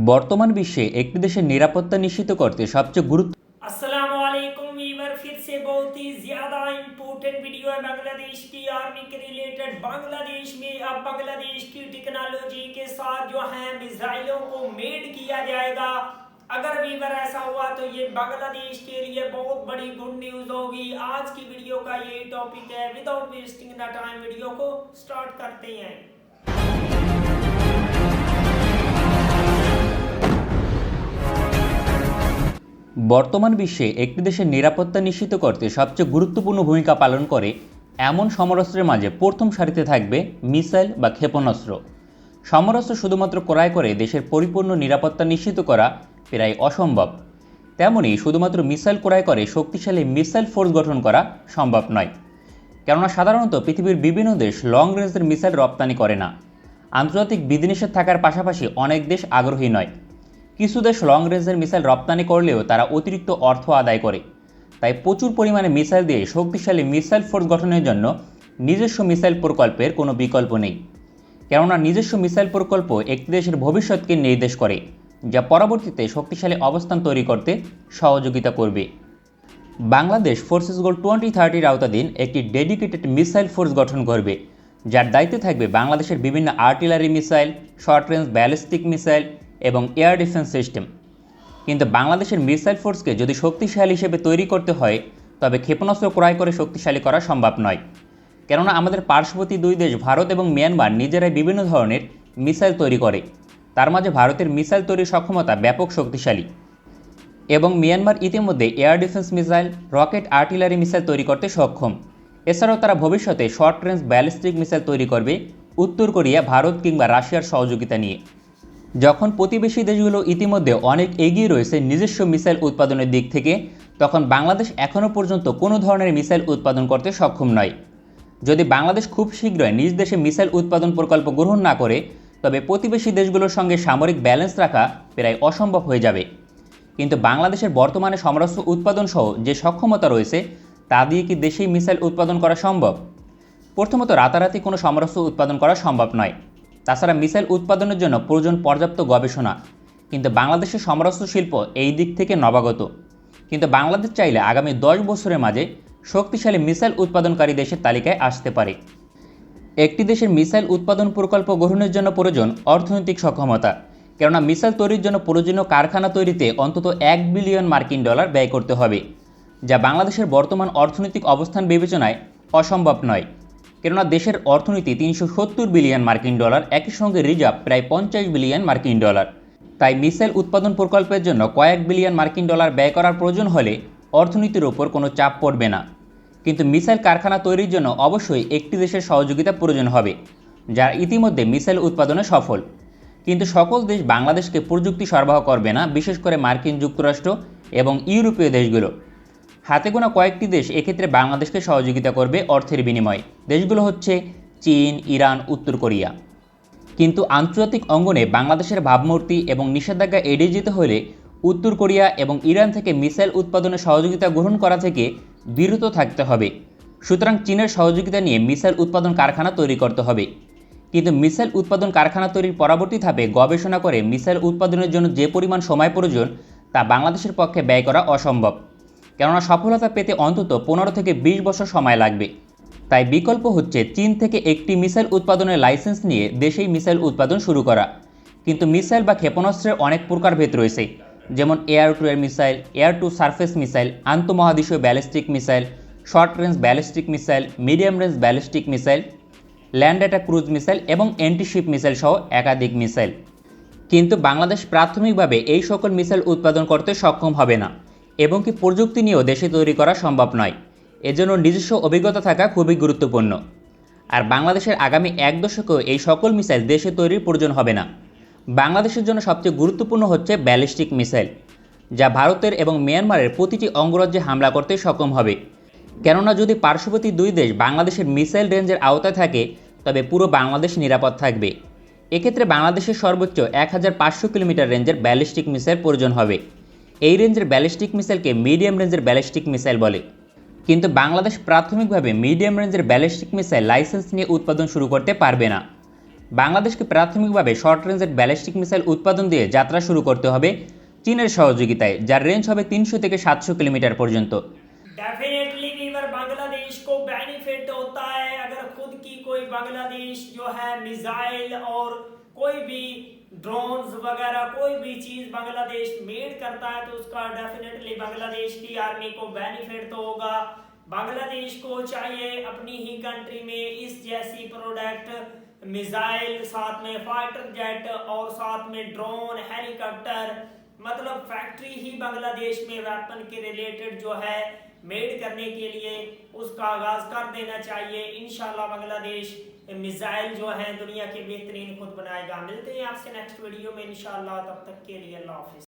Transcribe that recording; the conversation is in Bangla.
বর্তমান বিশ্বে একটি দেশের নিরাপত্তা নিশ্চিত করতে সবচেয়ে গুরুত্ব अस्सलाम वालेकुम वीवर, फिर से बहुत ही ज्यादा इम्पोर्टेंट वीडियो है बांग्लादेश की आर्मी के रिलेटेड। बांग्लादेश में अब बांग्लादेश की टेक्नोलॉजी के साथ जो है मिसाइलों को मेड किया जाएगा। अगर वीवर ऐसा हुआ तो ये बांग्लादेश के लिए बहुत बड़ी गुड न्यूज होगी। आज की वीडियो का यही टॉपिक है। Without wasting the time video को स्टार्ट करते हैं। বর্তমান বিশ্বে একটি দেশের নিরাপত্তা নিশ্চিত করতে সবচেয়ে গুরুত্বপূর্ণ ভূমিকা পালন করে এমন সমরাস্ত্রের মাঝে প্রথম সারিতে থাকবে মিসাইল বা ক্ষেপণাস্ত্র। সমরাস্ত্র শুধুমাত্র ক্রয় করে দেশের পরিপূর্ণ নিরাপত্তা নিশ্চিত করা প্রায় অসম্ভব। তেমনি শুধুমাত্র মিসাইল ক্রয় করে শক্তিশালী মিসাইল ফোর্স গঠন করা সম্ভব নয়, কেননা সাধারণত পৃথিবীর বিভিন্ন দেশ লং রেঞ্জের মিসাইল রপ্তানি করে না। আন্তর্জাতিক বিধিনিষেধ থাকার পাশাপাশি অনেক দেশ আগ্রহী নয়। কিছু দেশ লং রেঞ্জের মিসাইল রপ্তানি করলেও তারা অতিরিক্ত অর্থ আদায় করে, তাই প্রচুর পরিমাণে মিসাইল দিয়ে শক্তিশালী মিসাইল ফোর্স গঠনের জন্য নিজস্ব মিসাইল প্রকল্পের কোনো বিকল্প নেই, কেননা নিজস্ব মিসাইল প্রকল্প একটি দেশের ভবিষ্যৎকে নির্দেশ করে, যা পরবর্তীতে শক্তিশালী অবস্থান তৈরি করতে সহযোগিতা করবে। বাংলাদেশ ফোর্সেস গোল 2030-র আওতাধীন একটি ডেডিকেটেড মিসাইল ফোর্স গঠন করবে, যার দায়িত্বে থাকবে বাংলাদেশের বিভিন্ন artillery missile, short range ballistic missile এবং এয়ার ডিফেন্স সিস্টেম। কিন্তু বাংলাদেশের মিসাইল ফোর্সকে যদি শক্তিশালী হিসেবে তৈরি করতে হয়, তবে ক্ষেপণাস্ত্র ক্রয় করে শক্তিশালী করা সম্ভব নয়, কেননা আমাদের পার্শ্ববর্তী দুই দেশ ভারত এবং মিয়ানমার নিজেরাই বিভিন্ন ধরনের মিসাইল তৈরি করে। তার মাঝে ভারতের মিসাইল তৈরির সক্ষমতা ব্যাপক শক্তিশালী এবং মিয়ানমার ইতিমধ্যে air defence missile, rocket, artillery missile তৈরি করতে সক্ষম। এছাড়াও তারা ভবিষ্যতে শর্ট রেঞ্জ ব্যালিস্টিক মিসাইল তৈরি করবে উত্তর কোরিয়া, ভারত কিংবা রাশিয়ার সহযোগিতা নিয়ে। যখন প্রতিবেশী দেশগুলো ইতিমধ্যে অনেক এগিয়ে রয়েছে নিজস্ব মিসাইল উৎপাদনের দিক থেকে, তখন বাংলাদেশ এখনও পর্যন্ত কোনো ধরনের মিসাইল উৎপাদন করতে সক্ষম নয়। যদি বাংলাদেশ খুব শীঘ্রই নিজ দেশে মিসাইল উৎপাদন প্রকল্প গ্রহণ না করে, তবে প্রতিবেশী দেশগুলোর সঙ্গে সামরিক ব্যালেন্স রাখা প্রায় অসম্ভব হয়ে যাবে। কিন্তু বাংলাদেশের বর্তমানে সমরাস্ত্র উৎপাদন সহ যে সক্ষমতা রয়েছে, তা দিয়ে কি দেশেই মিসাইল উৎপাদন করা সম্ভব? প্রথমত, রাতারাতি কোনো সমরাস্ত্র উৎপাদন করা সম্ভব নয়। তাছাড়া মিসাইল উৎপাদনের জন্য প্রয়োজন পর্যাপ্ত গবেষণা, কিন্তু বাংলাদেশের সমরাস্ত্র শিল্প এই দিক থেকে নবাগত। কিন্তু বাংলাদেশ চাইলে আগামী 10 বছরের মাঝে শক্তিশালী মিসাইল উৎপাদনকারী দেশের তালিকায় আসতে পারে। একটি দেশের মিসাইল উৎপাদন প্রকল্প গ্রহণের জন্য প্রয়োজন অর্থনৈতিক সক্ষমতা, কেননা মিসাইল তৈরির জন্য প্রয়োজনীয় কারখানা তৈরিতে অন্তত $1 বিলিয়ন ব্যয় করতে হবে, যা বাংলাদেশের বর্তমান অর্থনৈতিক অবস্থান বিবেচনায় অসম্ভব নয়, কেননা দেশের অর্থনীতি $370 বিলিয়ন, একই সঙ্গে রিজার্ভ প্রায় $50 বিলিয়ন। তাই মিসাইল উৎপাদন প্রকল্পের জন্য কয়েক বিলিয়ন $, ব্যয় করার প্রয়োজন হলে অর্থনীতির ওপর কোনো চাপ পড়বে না। কিন্তু মিসাইল কারখানা তৈরির জন্য অবশ্যই একটি দেশের সহযোগিতা প্রয়োজন হবে, যারা ইতিমধ্যে মিসাইল উৎপাদনে সফল। কিন্তু সকল দেশ বাংলাদেশকে প্রযুক্তি সরবরাহ করবে না, বিশেষ করে মার্কিন যুক্তরাষ্ট্র এবং ইউরোপীয় দেশগুলো। হাতে গোনা কয়েকটি দেশ এক্ষেত্রে বাংলাদেশকে সহযোগিতা করবে অর্থের বিনিময়ে। দেশগুলো হচ্ছে চীন, ইরান, উত্তর কোরিয়া। কিন্তু আন্তর্জাতিক অঙ্গনে বাংলাদেশের ভাবমূর্তি এবং নিষেধাজ্ঞা এড়িয়ে যেতে হলে উত্তর কোরিয়া এবং ইরান থেকে মিসাইল উৎপাদনে সহযোগিতা গ্রহণ করা থেকে বিরত থাকতে হবে। সুতরাং চীনের সহযোগিতা নিয়ে মিসাইল উৎপাদন কারখানা তৈরি করতে হবে। কিন্তু মিসাইল উৎপাদন কারখানা তৈরির পরবর্তী ধাপে গবেষণা করে মিসাইল উৎপাদনের জন্য যে পরিমাণ সময় প্রয়োজন, তা বাংলাদেশের পক্ষে ব্যয় করা অসম্ভব, কেননা সফলতা পেতে অন্তত 15 থেকে 20 বছর সময় লাগবে। তাই বিকল্প হচ্ছে চীন থেকে একটি মিসাইল উৎপাদনের লাইসেন্স নিয়ে দেশেই মিসাইল উৎপাদন শুরু করা। কিন্তু মিসাইল বা ক্ষেপণাস্ত্রের অনেক প্রকারভেদ রয়েছে, যেমন air to air missile, air to surface missile, আন্তঃমহাদেশীয় ballistic missile, short range ballistic missile, medium range ballistic missile, land attack cruise missile এবং অ্যান্টিশিপ মিসাইল সহ একাধিক মিসাইল। কিন্তু বাংলাদেশ প্রাথমিকভাবে এই সকল মিসাইল উৎপাদন করতে সক্ষম হবে না, এবং কি প্রযুক্তি নিয়েও দেশে তৈরি করা সম্ভব নয়। এজন্য নিজস্ব অভিজ্ঞতা থাকা খুবই গুরুত্বপূর্ণ। আর বাংলাদেশের আগামী 1 দশকেও এই সকল মিসাইল দেশে তৈরির প্রয়োজন হবে না। বাংলাদেশের জন্য সবচেয়ে গুরুত্বপূর্ণ হচ্ছে ব্যালিস্টিক মিসাইল, যা ভারতের এবং মিয়ানমারের প্রতিটি অঙ্গরাজ্যে হামলা করতে সক্ষম হবে। কেননা যদি পার্শ্ববর্তী দুই দেশ বাংলাদেশের মিসাইল রেঞ্জের আওতায় থাকে, তবে পুরো বাংলাদেশ নিরাপদ থাকবে। এক্ষেত্রে বাংলাদেশের সর্বোচ্চ 1500 কিলোমিটার রেঞ্জের ব্যালিস্টিক মিসাইল প্রয়োজন হবে। এই রেঞ্জের ব্যালিস্টিক মিসাইলকে মিডিয়াম রেঞ্জের ব্যালিস্টিক মিসাইল বলে। কিন্তু বাংলাদেশ প্রাথমিকভাবে মিডিয়াম রেঞ্জের ব্যালিস্টিক মিসাইল লাইসেন্স নিয়ে উৎপাদন শুরু করতে পারবে না। বাংলাদেশকে প্রাথমিকভাবে শর্ট রেঞ্জের ব্যালিস্টিক মিসাইল উৎপাদন দিয়ে যাত্রা শুরু করতে হবে চীনের সহযোগিতায়, যার রেঞ্জ হবে 300 থেকে 700 কিলোমিটার পর্যন্ত। डेफिनेटली वीवर बांग्लादेश को बेनिफिट होता है अगर खुद की कोई बांग्लादेश जो है मिसाइल और कोई भी ड्रोन्स वगैरह कोई भी चीज बांग्लादेश मेड करता है तो उसका डेफिनेटली बांग्लादेश की आर्मी को बेनिफिट तो होगा। बांग्लादेश को चाहिए अपनी ही कंट्री में इस जैसी प्रोडक्ट, मिसाइल, साथ में फाइटर जेट और साथ में ड्रोन, हेलीकॉप्टर, मतलब फैक्ट्री ही बांग्लादेश में वेपन के रिलेटेड जो है मेड करने के लिए उसका आगाज कर देना चाहिए। इंशाल्लाह बांग्लादेश मिसाइल जो है दुनिया के बेहतरीन खुद बनाएगा। मिलते हैं आपसे नेक्स्ट वीडियो में इंशाल्लाह, तब तक के लिए अल्लाह हाफिज।